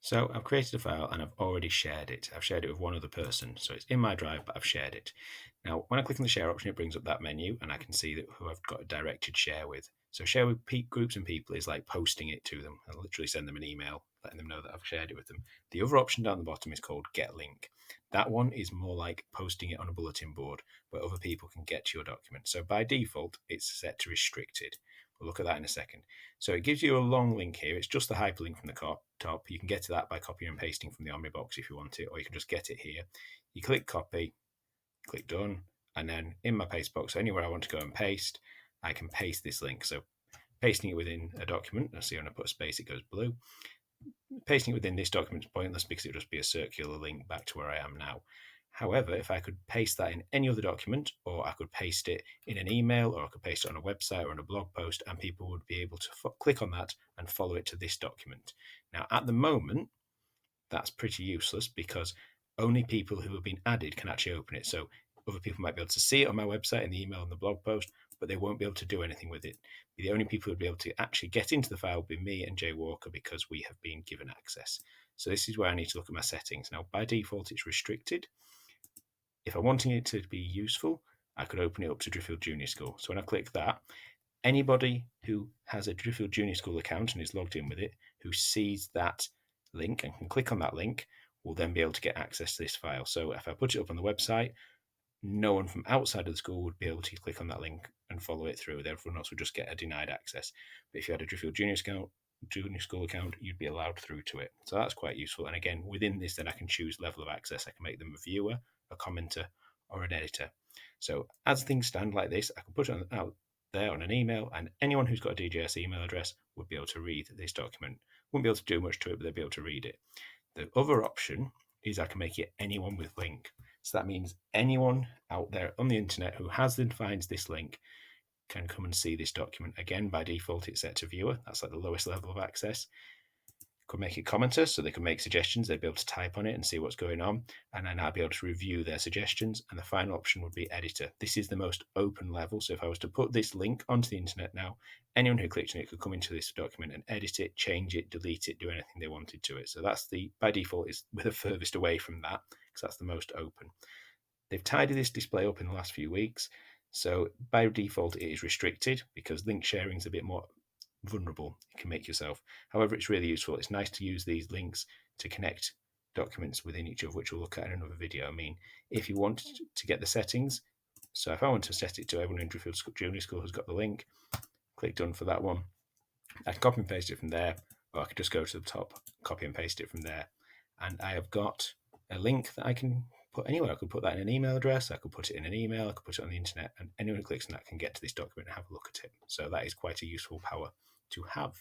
So I've created a file and I've already shared it. I've shared it with one other person. So it's in my drive, but I've shared it. Now, when I click on the share option, it brings up that menu and I can see that who I've got a directed share with. So share with groups and people is like posting it to them. I literally send them an email, letting them know that I've shared it with them. The other option down the bottom is called get link. That one is more like posting it on a bulletin board where other people can get to your document. So by default, it's set to restricted. We'll look at that in a second. So it gives you a long link here. It's just the hyperlink from the top. You can get to that by copying and pasting from the Omnibox if you want it, or you can just get it here. You click copy, click done, and then in my paste box, anywhere I want to go and paste, I can paste this link. So pasting it within a document, I see when I put a space, it goes blue. Pasting it within this document is pointless because it would just be a circular link back to where I am now. However, if I could paste that in any other document, or I could paste it in an email, or I could paste it on a website or on a blog post, and people would be able to click on that and follow it to this document. Now, at the moment, that's pretty useless because only people who have been added can actually open it. So other people might be able to see it on my website in the email and the blog post, but they won't be able to do anything with it. The only people who would be able to actually get into the file would be me and Jay Walker because we have been given access. So this is where I need to look at my settings. Now, by default, it's restricted. If I'm wanting it to be useful, I could open it up to Driffield Junior School. So when I click that, anybody who has a Driffield Junior School account and is logged in with it, who sees that link and can click on that link, will then be able to get access to this file. So if I put it up on the website, no one from outside of the school would be able to click on that link and follow it through. Everyone else would just get a denied access. But if you had a Driffield Junior School account, you'd be allowed through to it. So that's quite useful. And again, within this, then I can choose level of access. I can make them a viewer, a commenter, or an editor. So as things stand like this, I can put it out there on an email, and anyone who's got a DJS email address would be able to read this document. Wouldn't be able to do much to it, but they'd be able to read it. The other option is I can make it anyone with link. So that means anyone out there on the internet who has and finds this link can come and see this document. Again, by default, it's set to viewer. That's like the lowest level of access. Could make it commenter, so they can make suggestions. They'd be able to type on it and see what's going on, and then I'd be able to review their suggestions. And the final option would be editor. This is the most open level. So if I was to put this link onto the internet now, anyone who clicked on it could come into this document and edit it, change it, delete it, do anything they wanted to it. So that's by default, is we're the furthest away from that because that's the most open. They've tidied this display up in the last few weeks. So by default, it is restricted because link sharing is a bit more vulnerable. You can make yourself. However, it's really useful. It's nice to use these links to connect documents within each other, which we'll look at in another video. I mean, if you want to get the settings, so if I want to set it to everyone in Driffield Junior School who's got the link, click done for that one. I can copy and paste it from there, or I could just go to the top, copy and paste it from there. And I have got a link that I can put anywhere. I could put that in an email address, I could put it in an email, I could put it on the internet, and anyone who clicks on that can get to this document and have a look at it. So that is quite a useful power to have.